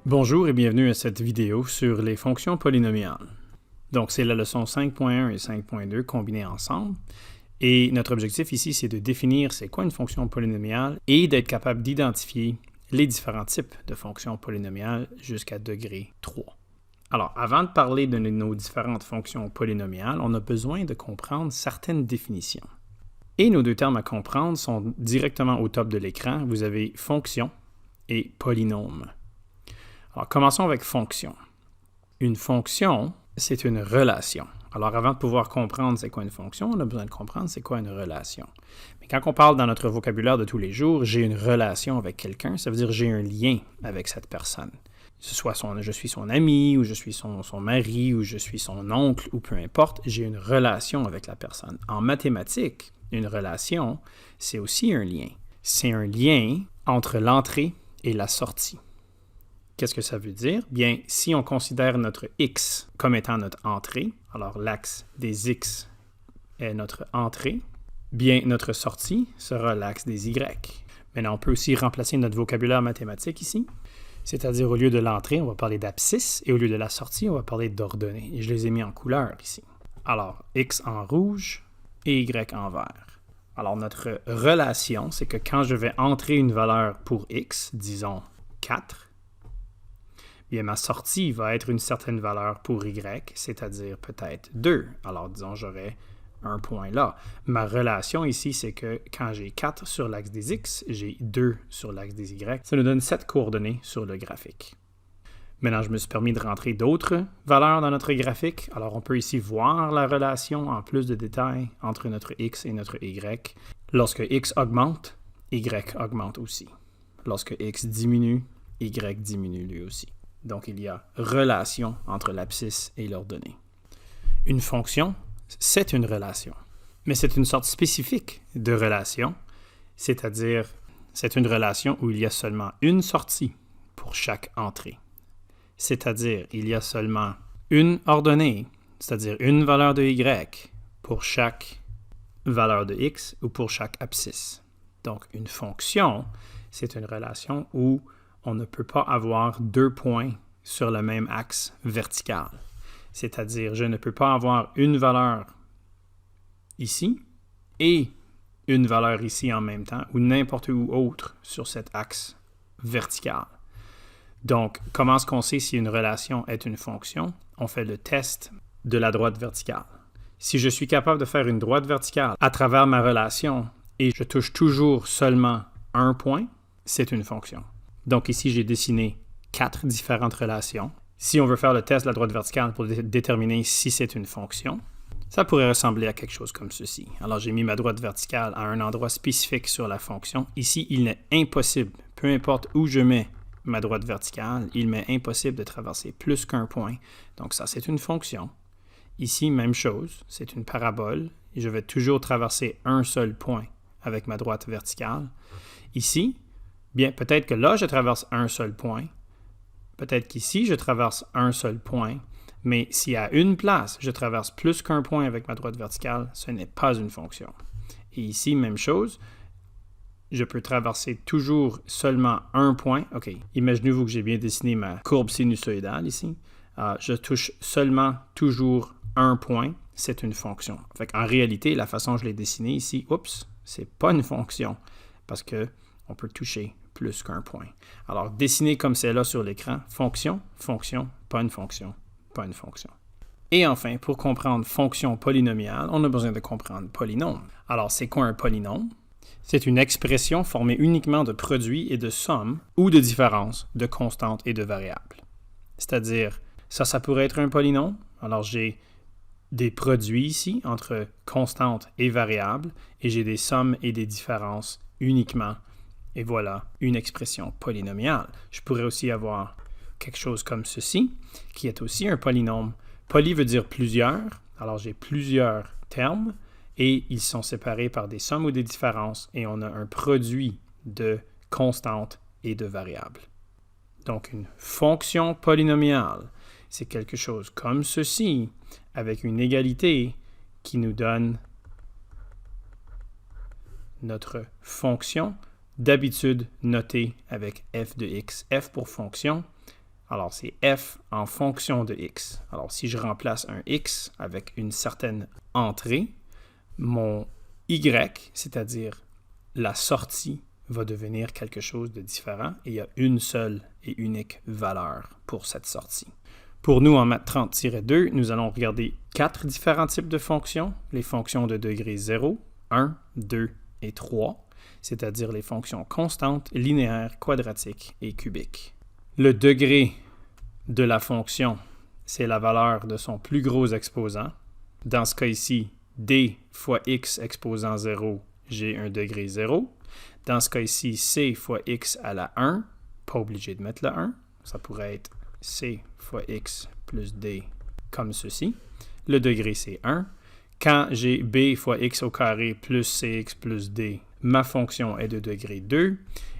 Bonjour et bienvenue à cette vidéo sur les fonctions polynomiales. Donc, c'est la leçon 5.1 et 5.2 combinées ensemble. Et notre objectif ici, c'est de définir c'est quoi une fonction polynomiale et d'être capable d'identifier les différents types de fonctions polynomiales jusqu'à degré 3. Alors, avant de parler de nos différentes fonctions polynomiales, on a besoin de comprendre certaines définitions. Et nos deux termes à comprendre sont directement au top de l'écran. Vous avez fonction et polynôme. Alors, commençons avec fonction. Une fonction, c'est une relation. Alors, avant de pouvoir comprendre c'est quoi une fonction, on a besoin de comprendre c'est quoi une relation. Mais quand on parle dans notre vocabulaire de tous les jours, j'ai une relation avec quelqu'un, ça veut dire j'ai un lien avec cette personne. Que ce soit je suis son ami, ou je suis son mari, ou je suis son oncle, ou peu importe, j'ai une relation avec la personne. En mathématiques, une relation, c'est aussi un lien. C'est un lien entre l'entrée et la sortie. Qu'est-ce que ça veut dire? Bien, si on considère notre x comme étant notre entrée, alors l'axe des x est notre entrée, bien notre sortie sera l'axe des y. Maintenant, on peut aussi remplacer notre vocabulaire mathématique ici, c'est-à-dire au lieu de l'entrée, on va parler d'abscisse, et au lieu de la sortie, on va parler d'ordonnée. Et je les ai mis en couleur ici. Alors, x en rouge et y en vert. Alors, notre relation, c'est que quand je vais entrer une valeur pour x, disons 4, bien, ma sortie va être une certaine valeur pour y, c'est-à-dire peut-être 2. Alors, disons, j'aurai un point là. Ma relation ici, c'est que quand j'ai 4 sur l'axe des x, j'ai 2 sur l'axe des y. Ça nous donne 7 coordonnées sur le graphique. Maintenant, je me suis permis de rentrer d'autres valeurs dans notre graphique. Alors, on peut ici voir la relation en plus de détails entre notre x et notre y. Lorsque x augmente, y augmente aussi. Lorsque x diminue, y diminue lui aussi. Donc, il y a relation entre l'abscisse et l'ordonnée. Une fonction, c'est une relation. Mais c'est une sorte spécifique de relation, c'est-à-dire c'est une relation où il y a seulement une sortie pour chaque entrée. C'est-à-dire il y a seulement une ordonnée, c'est-à-dire une valeur de y pour chaque valeur de x ou pour chaque abscisse. Donc, une fonction, c'est une relation où on ne peut pas avoir deux points sur le même axe vertical. C'est-à-dire, je ne peux pas avoir une valeur ici et une valeur ici en même temps, ou n'importe où autre sur cet axe vertical. Donc, comment est-ce qu'on sait si une relation est une fonction? On fait le test de la droite verticale. Si je suis capable de faire une droite verticale à travers ma relation et je touche toujours seulement un point, c'est une fonction. Donc ici, j'ai dessiné 4 différentes relations. Si on veut faire le test de la droite verticale pour déterminer si c'est une fonction, ça pourrait ressembler à quelque chose comme ceci. Alors, j'ai mis ma droite verticale à un endroit spécifique sur la fonction. Ici, il est impossible, peu importe où je mets ma droite verticale, il m'est impossible de traverser plus qu'un point. Donc ça, c'est une fonction. Ici, même chose, c'est une parabole. Et je vais toujours traverser un seul point avec ma droite verticale. Ici, bien, peut-être que là, je traverse un seul point. Peut-être qu'ici, je traverse un seul point. Mais si à une place, je traverse plus qu'un point avec ma droite verticale, ce n'est pas une fonction. Et ici, même chose. Je peux traverser toujours seulement un point. OK, imaginez-vous que j'ai bien dessiné ma courbe sinusoïdale ici. Je touche seulement toujours un point. C'est une fonction. En réalité, la façon dont je l'ai dessiné ici, c'est pas une fonction parce qu'on peut toucher plus qu'un point. Alors, dessiner comme c'est là sur l'écran, fonction, fonction, pas une fonction, pas une fonction. Et enfin, pour comprendre fonction polynomiale, on a besoin de comprendre polynôme. Alors, c'est quoi un polynôme? C'est une expression formée uniquement de produits et de sommes ou de différences de constantes et de variables. C'est-à-dire, ça pourrait être un polynôme. Alors, j'ai des produits ici entre constantes et variables et j'ai des sommes et des différences uniquement. Et voilà une expression polynomiale. Je pourrais aussi avoir quelque chose comme ceci, qui est aussi un polynôme. Poly veut dire plusieurs. Alors, j'ai plusieurs termes et ils sont séparés par des sommes ou des différences et on a un produit de constantes et de variables. Donc, une fonction polynomiale, c'est quelque chose comme ceci, avec une égalité qui nous donne notre fonction, d'habitude notée avec f de x, f pour fonction, Alors, c'est f en fonction de x. Alors, si je remplace un x avec une certaine entrée, mon y, c'est-à-dire la sortie, va devenir quelque chose de différent et il y a une seule et unique valeur pour cette sortie. Pour nous, en maths 30-2, nous allons regarder 4 différents types de fonctions. Les fonctions de degré 0, 1, 2 et 3, c'est-à-dire les fonctions constantes, linéaires, quadratiques et cubiques. Le degré de la fonction, c'est la valeur de son plus gros exposant. Dans ce cas ici, d fois x exposant 0, j'ai un degré 0. Dans ce cas ici, c fois x à la 1, pas obligé de mettre le 1, ça pourrait être c fois x plus d comme ceci. Le degré, c'est 1. Quand j'ai b fois x au carré plus cx plus d, ma fonction est de degré 2.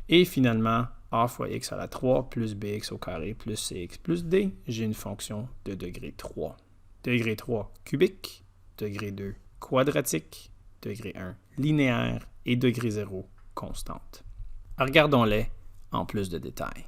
Et finalement, a fois x à la 3 plus bx au carré plus cx plus d, j'ai une fonction de degré 3. Degré 3 cubique, degré 2 quadratique, degré 1 linéaire et degré 0 constante. Regardons-les en plus de détails.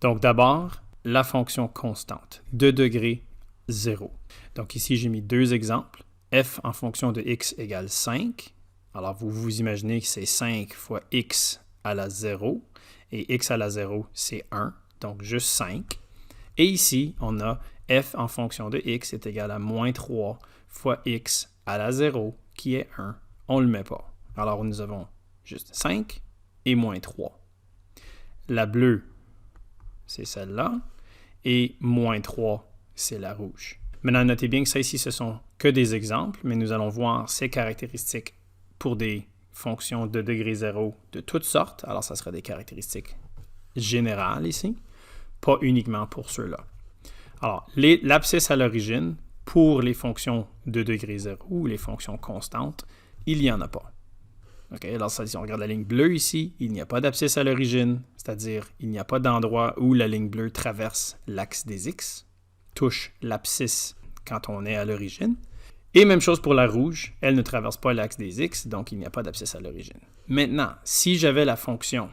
Donc d'abord, la fonction constante de degré 0. Donc ici, j'ai mis 2 exemples. F en fonction de x égale 5. Alors vous vous imaginez que c'est 5 fois x à la 0. Et x à la 0, c'est 1, donc juste 5. Et ici, on a f en fonction de x est égal à moins 3 fois x à la 0, qui est 1. On ne le met pas. Alors nous avons juste 5 et moins 3. La bleue, c'est celle-là, et moins 3, c'est la rouge. Maintenant, notez bien que ça ici, ce sont que des exemples, mais nous allons voir ces caractéristiques pour des fonctions de degré 0 de toutes sortes. Alors, ça sera des caractéristiques générales ici, pas uniquement pour ceux-là. Alors, l'abscisse à l'origine, pour les fonctions de degré 0 ou les fonctions constantes, il n'y en a pas. Okay? Alors, si on regarde la ligne bleue ici, il n'y a pas d'abscisse à l'origine, c'est-à-dire il n'y a pas d'endroit où la ligne bleue traverse l'axe des x, touche l'abscisse quand on est à l'origine. Et même chose pour la rouge, elle ne traverse pas l'axe des x, donc il n'y a pas d'abscisse à l'origine. Maintenant, si j'avais la fonction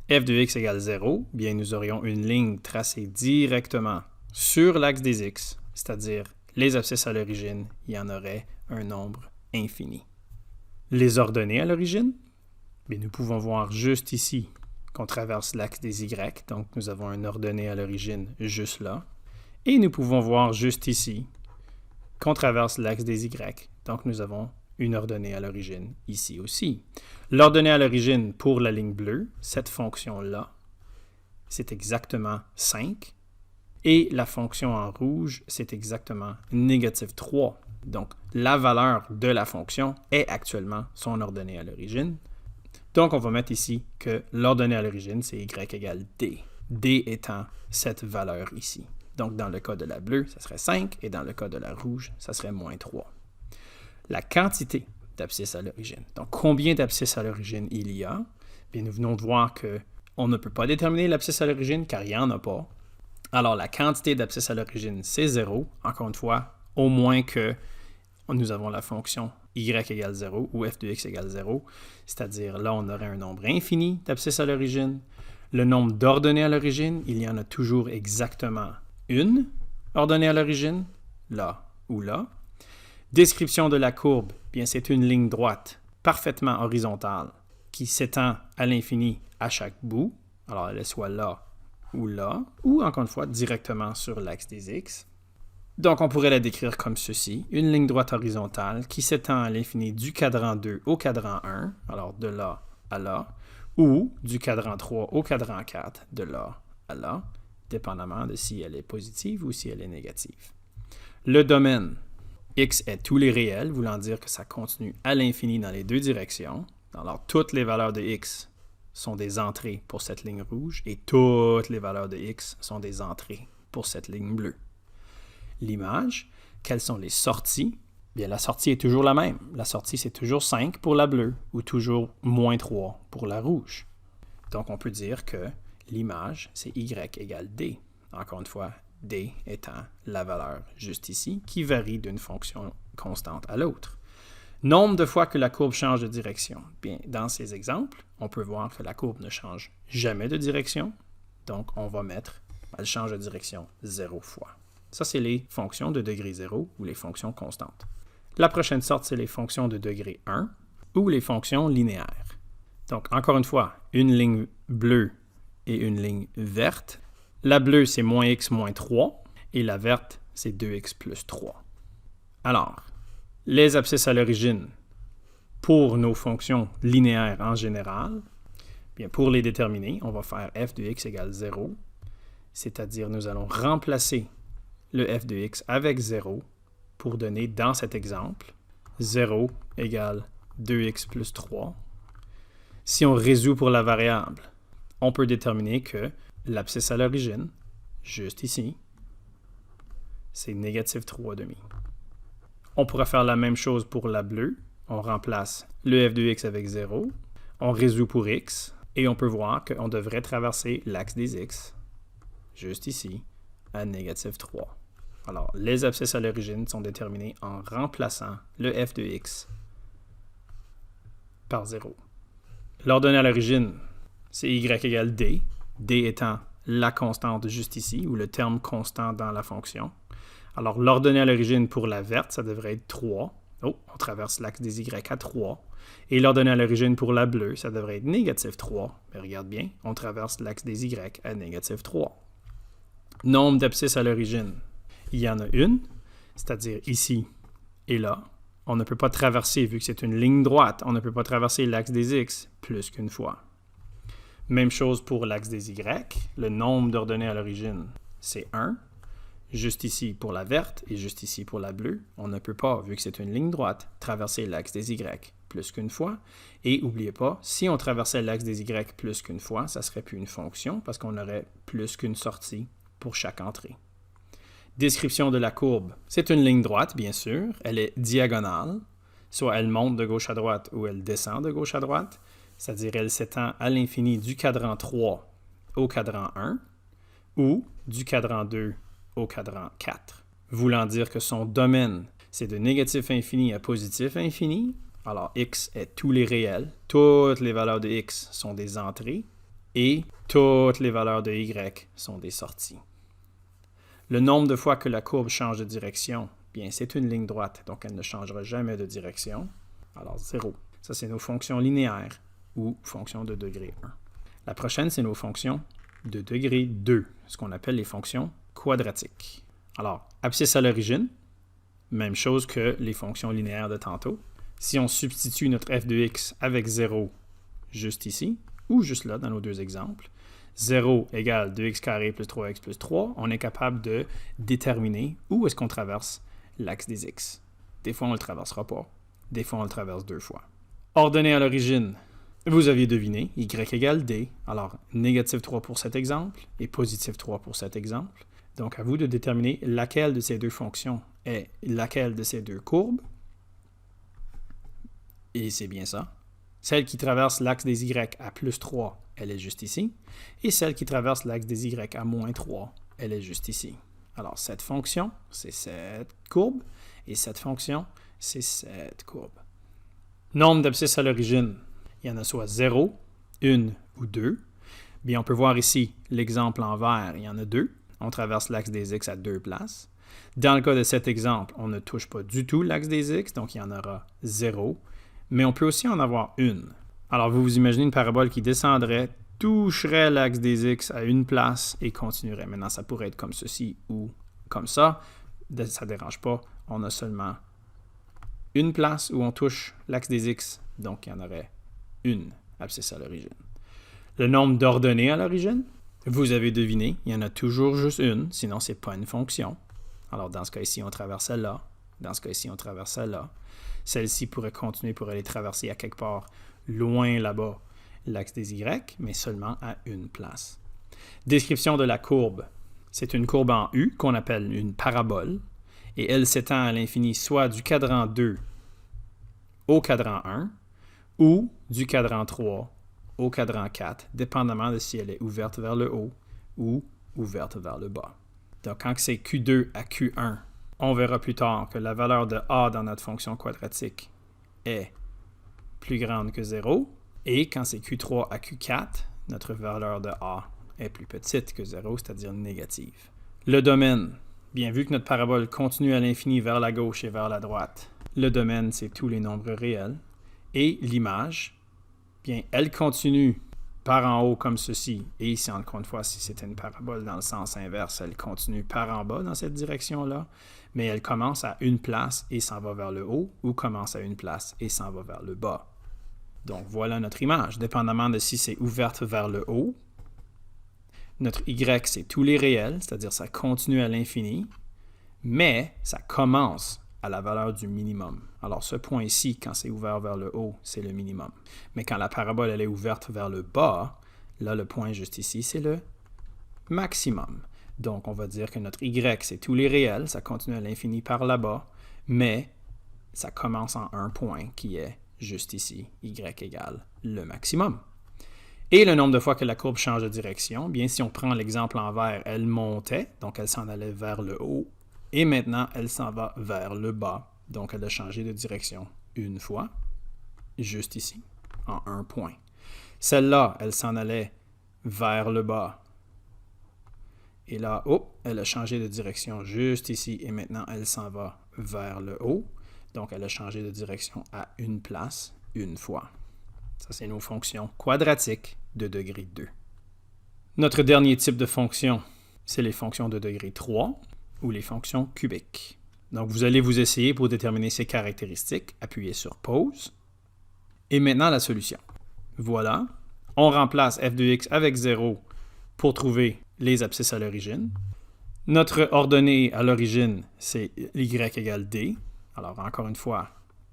f de x égale 0, bien nous aurions une ligne tracée directement sur l'axe des x, c'est-à-dire les abscisses à l'origine, il y en aurait un nombre infini. Les ordonnées à l'origine, bien nous pouvons voir juste ici qu'on traverse l'axe des y, donc nous avons un ordonnée à l'origine juste là. Et nous pouvons voir juste ici qu'on traverse l'axe des y, donc nous avons une ordonnée à l'origine ici aussi. L'ordonnée à l'origine pour la ligne bleue, cette fonction-là, c'est exactement 5. Et la fonction en rouge, c'est exactement négative 3. Donc, la valeur de la fonction est actuellement son ordonnée à l'origine. Donc, on va mettre ici que l'ordonnée à l'origine, c'est y égale d. d étant cette valeur ici. Donc, dans le cas de la bleue, ça serait 5, et dans le cas de la rouge, ça serait moins 3. La quantité d'abscisses à l'origine. Donc, combien d'abscisses à l'origine il y a? Bien, nous venons de voir qu'on ne peut pas déterminer l'abscisse à l'origine, car il n'y en a pas. Alors, la quantité d'abscisses à l'origine, c'est 0. Encore une fois, au moins que nous avons la fonction y égale 0 ou f de x égale 0. C'est-à-dire, là, on aurait un nombre infini d'abscisses à l'origine. Le nombre d'ordonnées à l'origine, il y en a toujours exactement une ordonnée à l'origine, là ou là. Description de la courbe, bien c'est une ligne droite parfaitement horizontale qui s'étend à l'infini à chaque bout. Alors, elle est soit là, ou encore une fois, directement sur l'axe des x. Donc, on pourrait la décrire comme ceci, une ligne droite horizontale qui s'étend à l'infini du cadran 2 au cadran 1, alors de là à là, ou du cadran 3 au cadran 4, de là à là, dépendamment de si elle est positive ou si elle est négative. Le domaine, x est tous les réels, voulant dire que ça continue à l'infini dans les deux directions. Alors, toutes les valeurs de x sont des entrées pour cette ligne rouge et toutes les valeurs de x sont des entrées pour cette ligne bleue. L'image, quelles sont les sorties? Bien, la sortie est toujours la même. La sortie, c'est toujours 5 pour la bleue ou toujours moins 3 pour la rouge. Donc, on peut dire que l'image, c'est y égale d. Encore une fois, d étant la valeur juste ici, qui varie d'une fonction constante à l'autre. Nombre de fois que la courbe change de direction. Bien, dans ces exemples, on peut voir que la courbe ne change jamais de direction. Donc, on va mettre elle change de direction 0 fois. Ça, c'est les fonctions de degré 0 ou les fonctions constantes. La prochaine sorte, c'est les fonctions de degré 1 ou les fonctions linéaires. Donc, encore une fois, une ligne bleue et une ligne verte. La bleue, c'est moins x moins 3 et la verte, c'est 2x plus 3. Alors, les abscisses à l'origine pour nos fonctions linéaires en général, bien, pour les déterminer, on va faire f de x égale 0, c'est-à-dire nous allons remplacer le f de x avec 0 pour donner, dans cet exemple, 0 égale 2x plus 3. Si on résout pour la variable, on peut déterminer que l'abscisse à l'origine, juste ici, c'est négative 3,5. On pourra faire la même chose pour la bleue. On remplace le f de x avec 0. On résout pour x. Et on peut voir qu'on devrait traverser l'axe des x, juste ici, à négative 3. Alors, les abscisses à l'origine sont déterminées en remplaçant le f de x par 0. L'ordonnée à l'origine, c'est y égale d, d étant la constante juste ici, ou le terme constant dans la fonction. Alors, l'ordonnée à l'origine pour la verte, ça devrait être 3. Oh, on traverse l'axe des y à 3. Et l'ordonnée à l'origine pour la bleue, ça devrait être négative 3. Mais regarde bien, on traverse l'axe des y à négative 3. Nombre d'abscisses à l'origine, il y en a une, c'est-à-dire ici et là. On ne peut pas traverser, vu que c'est une ligne droite, on ne peut pas traverser l'axe des x plus qu'une fois. Même chose pour l'axe des y. Le nombre d'ordonnées à l'origine, c'est 1. Juste ici pour la verte et juste ici pour la bleue, on ne peut pas, vu que c'est une ligne droite, traverser l'axe des y plus qu'une fois. Et n'oubliez pas, si on traversait l'axe des y plus qu'une fois, ça ne serait plus une fonction parce qu'on aurait plus qu'une sortie pour chaque entrée. Description de la courbe. C'est une ligne droite, bien sûr. Elle est diagonale, soit elle monte de gauche à droite ou elle descend de gauche à droite, c'est-à-dire elle s'étend à l'infini du cadran 3 au cadran 1 ou du cadran 2 au cadran 4, voulant dire que son domaine, c'est de négatif infini à positif infini. Alors, x est tous les réels. Toutes les valeurs de x sont des entrées et toutes les valeurs de y sont des sorties. Le nombre de fois que la courbe change de direction, bien, c'est une ligne droite, donc elle ne changera jamais de direction. Alors, 0. Ça, c'est nos fonctions linéaires ou fonctions de degré 1. La prochaine, c'est nos fonctions de degré 2, ce qu'on appelle les fonctions quadratiques. Alors, abscisse à l'origine, même chose que les fonctions linéaires de tantôt. Si on substitue notre f de x avec 0 juste ici, ou juste là dans nos deux exemples, 0 égale 2x carré plus 3x plus 3, on est capable de déterminer où est-ce qu'on traverse l'axe des x. Des fois, on ne le traversera pas. Des fois, on le traverse 2 fois. Ordonnée à l'origine, vous aviez deviné, y égale d. Alors, négative 3 pour cet exemple et positif 3 pour cet exemple. Donc, à vous de déterminer laquelle de ces deux fonctions est laquelle de ces deux courbes. Et c'est bien ça. Celle qui traverse l'axe des y à plus 3, elle est juste ici. Et celle qui traverse l'axe des y à moins 3, elle est juste ici. Alors, cette fonction, c'est cette courbe. Et cette fonction, c'est cette courbe. Nombre d'abscisses à l'origine, il y en a soit 0, 1 ou 2. Bien, on peut voir ici l'exemple en vert, il y en a 2. On traverse l'axe des x à 2 places. Dans le cas de cet exemple, on ne touche pas du tout l'axe des x, donc il y en aura 0. Mais on peut aussi en avoir une. Alors, vous vous imaginez une parabole qui descendrait, toucherait l'axe des x à une place et continuerait. Maintenant, ça pourrait être comme ceci ou comme ça. Ça ne dérange pas. On a seulement une place où on touche l'axe des x, donc il y en aurait une abscisse à l'origine. Le nombre d'ordonnées à l'origine, vous avez deviné, il y en a toujours juste une, sinon ce n'est pas une fonction. Alors, dans ce cas ici, on traverse celle-là. Dans ce cas ici, on traverse celle-là. Celle-ci pourrait continuer pour aller traverser à quelque part loin là-bas l'axe des y, mais seulement à une place. Description de la courbe. C'est une courbe en U qu'on appelle une parabole, et elle s'étend à l'infini soit du cadran 2 au cadran 1, ou du cadran 3 au cadran 4, dépendamment de si elle est ouverte vers le haut ou ouverte vers le bas. Donc, quand c'est Q2 à Q1, on verra plus tard que la valeur de a dans notre fonction quadratique est plus grande que 0. Et quand c'est Q3 à Q4, notre valeur de a est plus petite que 0, c'est-à-dire négative. Le domaine, bien vu que notre parabole continue à l'infini vers la gauche et vers la droite, le domaine, c'est tous les nombres réels. Et l'image, bien, elle continue par en haut comme ceci. Et ici, encore une fois, si c'était une parabole dans le sens inverse, elle continue par en bas dans cette direction-là. Mais elle commence à une place et s'en va vers le haut, ou commence à une place et s'en va vers le bas. Donc, voilà notre image. Dépendamment de si c'est ouverte vers le haut, notre Y, c'est tous les réels, c'est-à-dire ça continue à l'infini, mais ça commence à la valeur du minimum. Alors, ce point ici, quand c'est ouvert vers le haut, c'est le minimum. Mais quand la parabole elle est ouverte vers le bas, là, le point juste ici, c'est le maximum. Donc, on va dire que notre Y, c'est tous les réels, ça continue à l'infini par là-bas, mais ça commence en un point qui est juste ici, Y égale le maximum. Et le nombre de fois que la courbe change de direction, bien, si on prend l'exemple en vert, elle montait, donc elle s'en allait vers le haut, et maintenant, elle s'en va vers le bas, donc elle a changé de direction une fois, juste ici, en un point. Celle-là, elle s'en allait vers le bas, et là, elle a changé de direction juste ici, et maintenant, elle s'en va vers le haut, donc elle a changé de direction à une place, une fois. Ça, c'est nos fonctions quadratiques de degré 2. Notre dernier type de fonction, c'est les fonctions de degré 3 ou les fonctions cubiques. Donc, vous allez vous essayer pour déterminer ces caractéristiques, appuyez sur pause. Et maintenant, la solution. Voilà, on remplace f de x avec 0 pour trouver les abscisses à l'origine. Notre ordonnée à l'origine, c'est y égale d. Alors, encore une fois,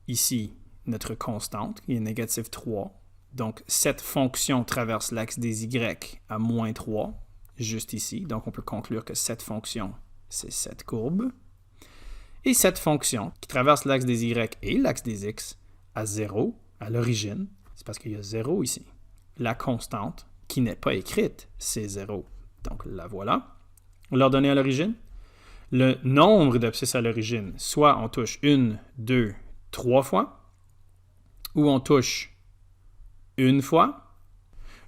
ici, notre constante, qui est négative 3. Donc, cette fonction traverse l'axe des y à moins 3, juste ici. Donc, on peut conclure que cette fonction, c'est cette courbe. Et cette fonction, qui traverse l'axe des y et l'axe des x, à 0, à l'origine, c'est parce qu'il y a 0 ici. La constante, qui n'est pas écrite, c'est 0. Donc, la voilà. L'ordonnée à l'origine. Le nombre d'abscisses à l'origine, soit on touche 1, 2, 3 fois, ou on touche une fois,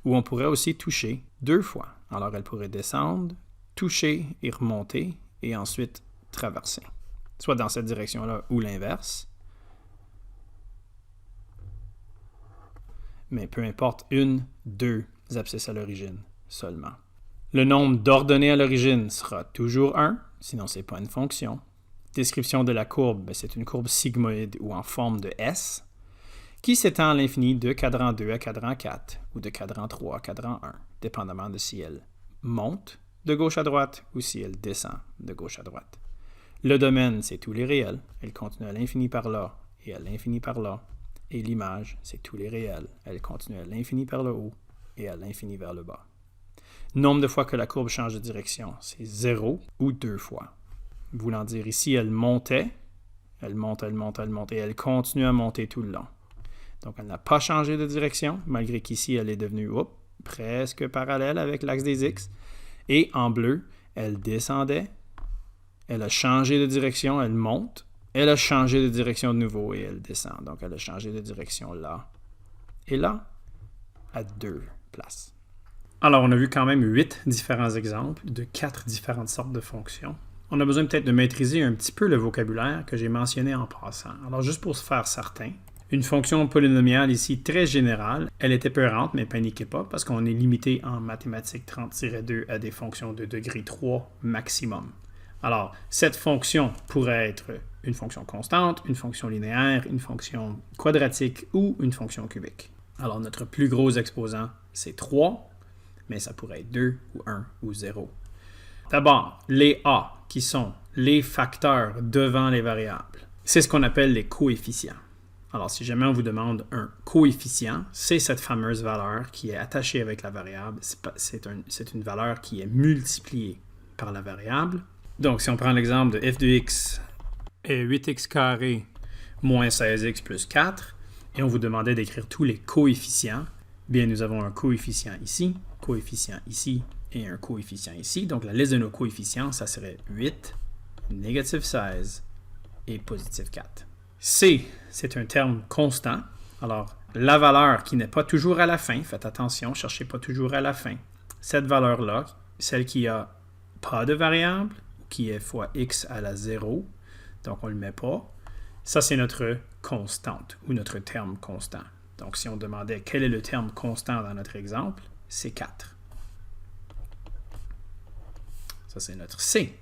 ou on pourrait aussi toucher 2 fois. Alors, elle pourrait descendre, toucher et remonter, et ensuite traverser. Soit dans cette direction-là ou l'inverse. Mais peu importe, 1, 2 abscisses à l'origine seulement. Le nombre d'ordonnées à l'origine sera toujours 1, sinon ce n'est pas une fonction. Description de la courbe, c'est une courbe sigmoïde ou en forme de S, qui s'étend à l'infini de cadran 2 à cadran 4 ou de cadran 3 à cadran 1, dépendamment de si elle monte de gauche à droite ou si elle descend de gauche à droite. Le domaine, c'est tous les réels. Elle continue à l'infini par là et à l'infini par là. Et l'image, c'est tous les réels. Elle continue à l'infini par le haut et à l'infini vers le bas. Nombre de fois que la courbe change de direction, c'est 0 ou 2 fois. Voulant dire ici, elle montait, elle monte, et elle continue à monter tout le long. Donc, elle n'a pas changé de direction, malgré qu'ici, elle est devenue presque parallèle avec l'axe des X. Et en bleu, elle descendait, elle a changé de direction, elle monte, elle a changé de direction de nouveau et elle descend. Donc, elle a changé de direction là et là, à 2 places. Alors, on a vu quand même 8 différents exemples de 4 différentes sortes de fonctions. On a besoin peut-être de maîtriser un petit peu le vocabulaire que j'ai mentionné en passant. Alors, juste pour se faire certain, une fonction polynomiale ici très générale, elle est épeurante, mais paniquez pas, parce qu'on est limité en mathématiques 30-2 à des fonctions de degré 3 maximum. Alors, cette fonction pourrait être une fonction constante, une fonction linéaire, une fonction quadratique ou une fonction cubique. Alors, notre plus gros exposant, c'est 3, mais ça pourrait être 2 ou 1 ou 0. D'abord, les A, qui sont les facteurs devant les variables. C'est ce qu'on appelle les coefficients. Alors, si jamais on vous demande un coefficient, c'est cette fameuse valeur qui est attachée avec la variable. C'est une valeur qui est multipliée par la variable. Donc, si on prend l'exemple de f de x est 8x carré moins 16x plus 4, et on vous demandait d'écrire tous les coefficients, bien, nous avons un coefficient ici et un coefficient ici. Donc, la liste de nos coefficients, ça serait 8, négative 16 et positif 4. C, c'est un terme constant. Alors, la valeur qui n'est pas toujours à la fin, faites attention, cherchez pas toujours à la fin. cette valeur-là, celle qui a pas de variable, qui est fois x à la 0, donc on ne le met pas, ça c'est notre constante ou notre terme constant. Donc si on demandait quel est le terme constant dans notre exemple, c'est 4. Ça c'est notre C.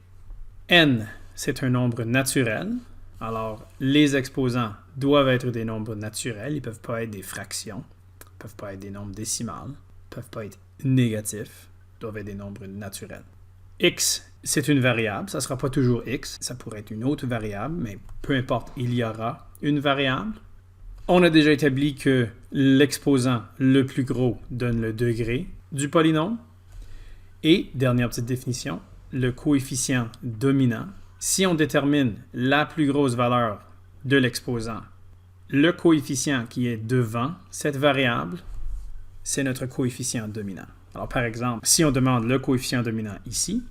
N, c'est un nombre naturel. Alors, les exposants doivent être des nombres naturels. Ils ne peuvent pas être des fractions. Ils ne peuvent pas être des nombres décimales. Ils ne peuvent pas être négatifs. Ils doivent être des nombres naturels. X, c'est une variable. Ça ne sera pas toujours X. Ça pourrait être une autre variable, mais peu importe, il y aura une variable. On a déjà établi que l'exposant le plus gros donne le degré du polynôme. Et, dernière petite définition, le coefficient dominant. Si on détermine la plus grosse valeur de l'exposant, le coefficient qui est devant cette variable, c'est notre coefficient dominant. Alors par exemple, si on demande le coefficient dominant ici,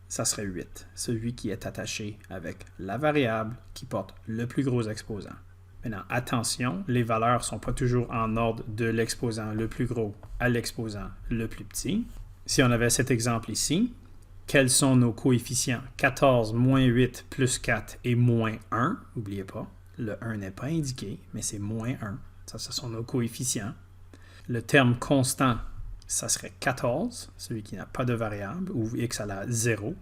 ça serait 8, celui qui est attaché avec la variable qui porte le plus gros exposant. Maintenant, attention, les valeurs ne sont pas toujours en ordre de l'exposant le plus gros à l'exposant le plus petit. Si on avait cet exemple ici, quels sont nos coefficients? 14 moins 8 plus 4 et moins 1. N'oubliez pas, le 1 n'est pas indiqué, mais c'est moins 1. Ça, ce sont nos coefficients. Le terme constant, ça serait 14, celui qui n'a pas de variable, ou x à la 0.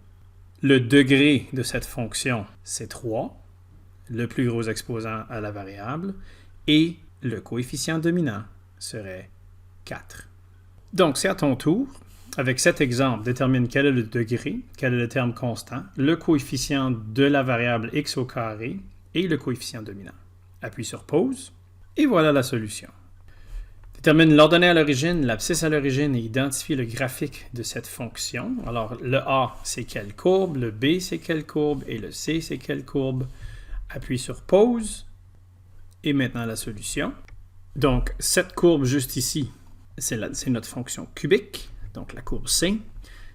Le degré de cette fonction, c'est 3, le plus gros exposant à la variable, et le coefficient dominant serait 4. Donc, c'est à ton tour. Avec cet exemple, détermine quel est le degré, quel est le terme constant, le coefficient de la variable x au carré et le coefficient dominant. Appuie sur pause et voilà la solution. Détermine l'ordonnée à l'origine, l'abscisse à l'origine et identifie le graphique de cette fonction. Alors, le A, c'est quelle courbe, le B, c'est quelle courbe et le C, c'est quelle courbe. Appuie sur pause et maintenant la solution. Donc, cette courbe juste ici, c'est notre fonction cubique. Donc la courbe C.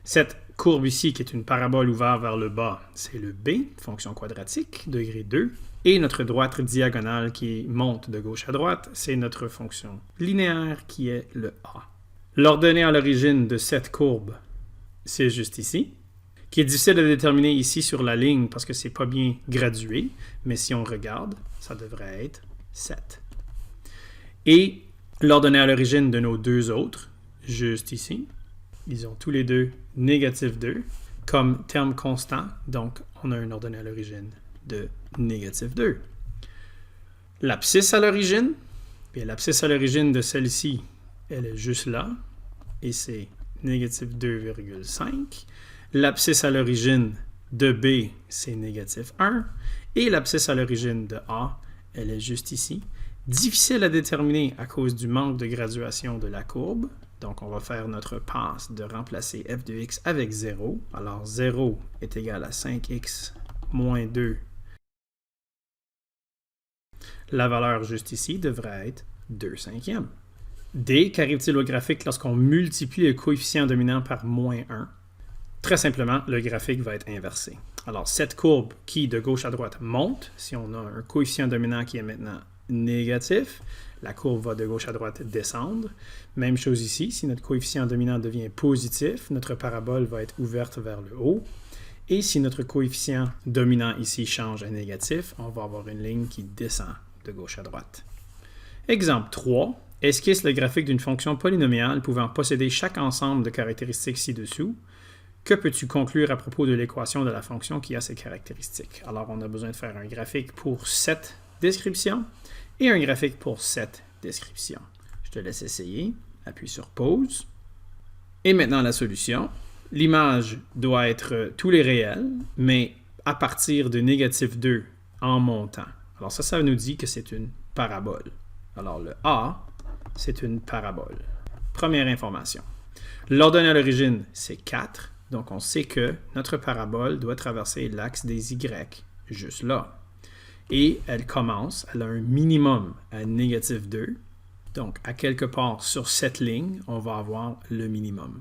Cette courbe ici, qui est une parabole ouverte vers le bas, c'est le B, fonction quadratique, degré 2. Et notre droite diagonale qui monte de gauche à droite, c'est notre fonction linéaire qui est le A. L'ordonnée à l'origine de cette courbe, c'est juste ici, qui est difficile à déterminer ici sur la ligne parce que c'est pas bien gradué, mais si on regarde, ça devrait être 7. Et l'ordonnée à l'origine de nos deux autres, juste ici, ils ont tous les deux négatif 2 comme terme constant, donc on a une ordonnée à l'origine de négatif 2. L'abscisse à l'origine, bien l'abscisse à l'origine de celle-ci, elle est juste là, et c'est négatif 2,5. L'abscisse à l'origine de B, c'est négatif 1, et l'abscisse à l'origine de A, elle est juste ici. Difficile à déterminer à cause du manque de graduation de la courbe. Donc, on va faire notre passe de remplacer f de x avec 0. Alors, 0 est égal à 5x moins 2. La valeur juste ici devrait être 2/5. D, qu'arrive-t-il au graphique lorsqu'on multiplie le coefficient dominant par moins 1? Très simplement, le graphique va être inversé. Alors, cette courbe qui, de gauche à droite, monte, si on a un coefficient dominant qui est maintenant négatif, la courbe va de gauche à droite descendre. Même chose ici, si notre coefficient dominant devient positif, notre parabole va être ouverte vers le haut. Et si notre coefficient dominant ici change à négatif, on va avoir une ligne qui descend de gauche à droite. Exemple 3. Esquisse le graphique d'une fonction polynomiale pouvant posséder chaque ensemble de caractéristiques ci-dessous. Que peux-tu conclure à propos de l'équation de la fonction qui a ces caractéristiques? Alors, on a besoin de faire un graphique pour cette description et un graphique pour cette description. Je te laisse essayer. Appuie sur pause. Et maintenant, la solution. L'image doit être tous les réels, mais à partir de négatif 2 en montant. Alors ça nous dit que c'est une parabole. Alors le A, c'est une parabole. Première information. L'ordonnée à l'origine, c'est 4. Donc on sait que notre parabole doit traverser l'axe des Y, juste là. Et elle a un minimum à négatif 2. Donc, à quelque part sur cette ligne, on va avoir le minimum.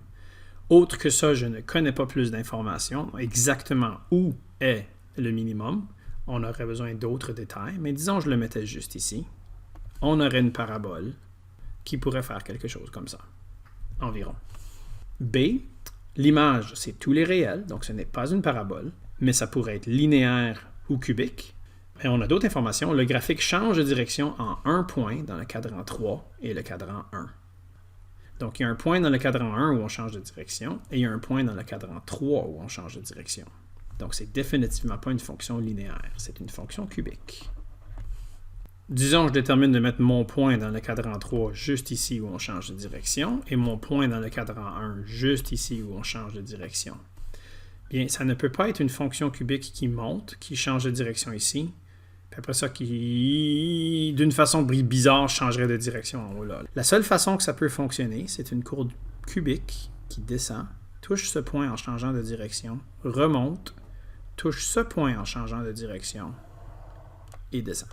Autre que ça, je ne connais pas plus d'informations. Exactement où est le minimum, on aurait besoin d'autres détails, mais disons je le mettais juste ici. On aurait une parabole qui pourrait faire quelque chose comme ça, environ. B, l'image, c'est tous les réels, donc ce n'est pas une parabole, mais ça pourrait être linéaire ou cubique. Et on a d'autres informations. Le graphique change de direction en un point dans le cadran 3 et le cadran 1. Donc, il y a un point dans le cadran 1 où on change de direction et il y a un point dans le cadran 3 où on change de direction. Donc, c'est définitivement pas une fonction linéaire, c'est une fonction cubique. Disons que je détermine de mettre mon point dans le cadran 3 juste ici où on change de direction et mon point dans le cadran 1 juste ici où on change de direction. Bien, ça ne peut pas être une fonction cubique qui monte, qui change de direction ici, puis après ça, qui, d'une façon bizarre, changerait de direction en haut là. La seule façon que ça peut fonctionner, c'est une courbe cubique qui descend, touche ce point en changeant de direction, remonte, touche ce point en changeant de direction et descend.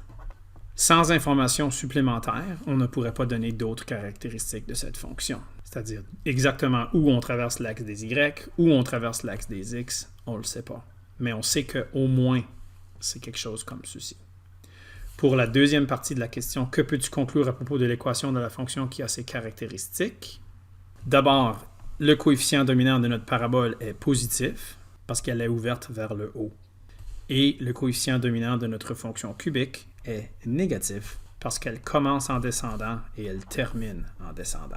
Sans information supplémentaire, on ne pourrait pas donner d'autres caractéristiques de cette fonction. C'est-à-dire exactement où on traverse l'axe des Y, où on traverse l'axe des X, on ne le sait pas. Mais on sait qu'au moins, c'est quelque chose comme ceci. Pour la deuxième partie de la question, que peux-tu conclure à propos de l'équation de la fonction qui a ces caractéristiques? D'abord, le coefficient dominant de notre parabole est positif parce qu'elle est ouverte vers le haut. Et le coefficient dominant de notre fonction cubique est négatif parce qu'elle commence en descendant et elle termine en descendant.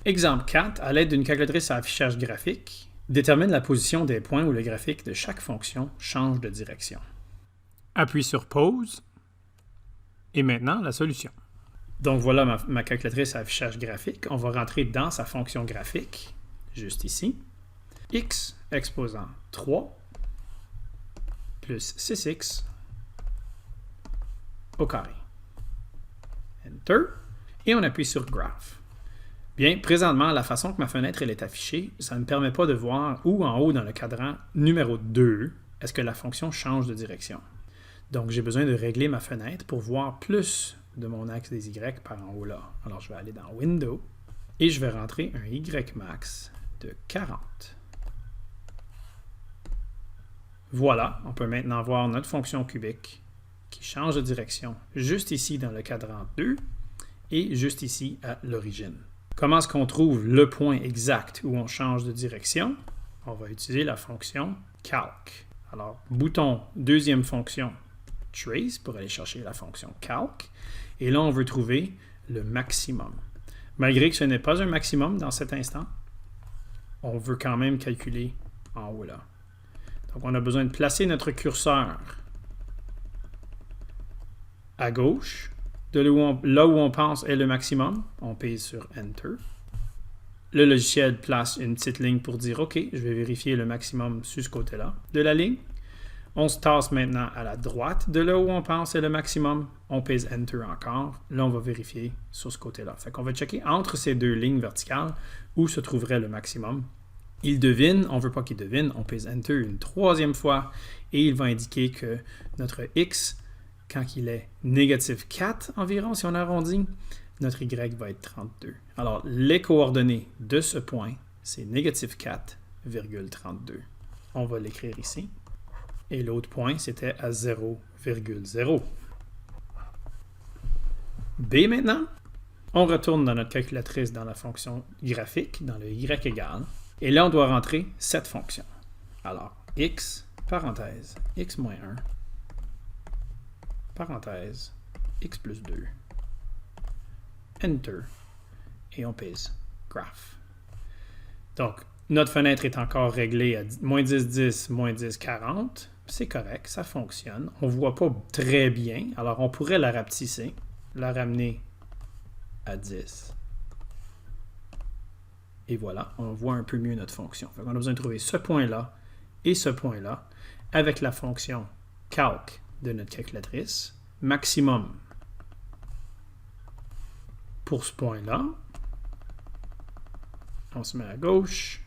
Exemple 4, à l'aide d'une calculatrice à affichage graphique, détermine la position des points où le graphique de chaque fonction change de direction. Appuie sur pause et maintenant la solution. Donc voilà ma calculatrice à affichage graphique. On va rentrer dans sa fonction graphique, juste ici. X exposant 3 plus 6x au carré. Enter. Et on appuie sur Graph. Bien, présentement, la façon que ma fenêtre elle est affichée, ça ne me permet pas de voir où en haut dans le cadran numéro 2, est-ce que la fonction change de direction. Donc, j'ai besoin de régler ma fenêtre pour voir plus de mon axe des Y par en haut là. Alors, je vais aller dans Window et je vais rentrer un Y max de 40. Voilà, on peut maintenant voir notre fonction cubique qui change de direction juste ici dans le cadran 2 et juste ici à l'origine. Comment est-ce qu'on trouve le point exact où on change de direction? On va utiliser la fonction calc. Alors, bouton deuxième fonction trace pour aller chercher la fonction calc. Et là, on veut trouver le maximum. Malgré que ce n'est pas un maximum dans cet instant, on veut quand même calculer en haut là. Donc, on a besoin de placer notre curseur à gauche, de là où on pense est le maximum. On pèse sur Enter. Le logiciel place une petite ligne pour dire « OK, je vais vérifier le maximum sur ce côté-là de la ligne ». On se tasse maintenant à la droite de là où on pense est le maximum. On pèse Enter encore. Là, on va vérifier sur ce côté-là. Fait qu'on va checker entre ces deux lignes verticales où se trouverait le maximum. Il devine, on ne veut pas qu'il devine, on pèse Enter une troisième fois et il va indiquer que notre X, quand il est négatif 4 environ, si on arrondit, notre Y va être 32. Alors, les coordonnées de ce point, c'est négatif 4,32. On va l'écrire ici. Et l'autre point, c'était à 0,0. B maintenant, on retourne dans notre calculatrice dans la fonction graphique, dans le Y égale. Et là, on doit rentrer cette fonction. Alors, x, parenthèse, x moins 1, parenthèse, x plus 2, Enter, et on pèse Graph. Donc, notre fenêtre est encore réglée à moins 10, 10, moins 10, 40. C'est correct, ça fonctionne. On ne voit pas très bien, alors on pourrait la rapetisser, la ramener à 10. Et voilà, on voit un peu mieux notre fonction. On a besoin de trouver ce point-là et ce point-là avec la fonction calc de notre calculatrice. Maximum pour ce point-là. On se met à gauche.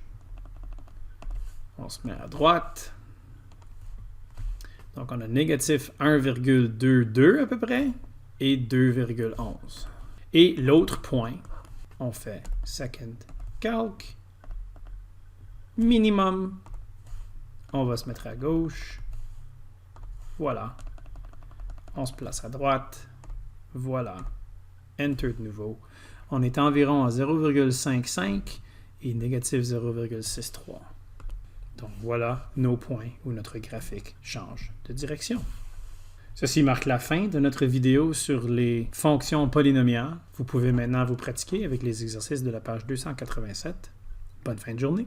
On se met à droite. Donc, on a négatif 1,22 à peu près et 2,11. Et l'autre point, on fait second calc, minimum, on va se mettre à gauche, voilà, on se place à droite, voilà, Enter de nouveau. On est environ à 0,55 et négatif 0,63. Donc voilà nos points où notre graphique change de direction. Ceci marque la fin de notre vidéo sur les fonctions polynomiales. Vous pouvez maintenant vous pratiquer avec les exercices de la page 287. Bonne fin de journée!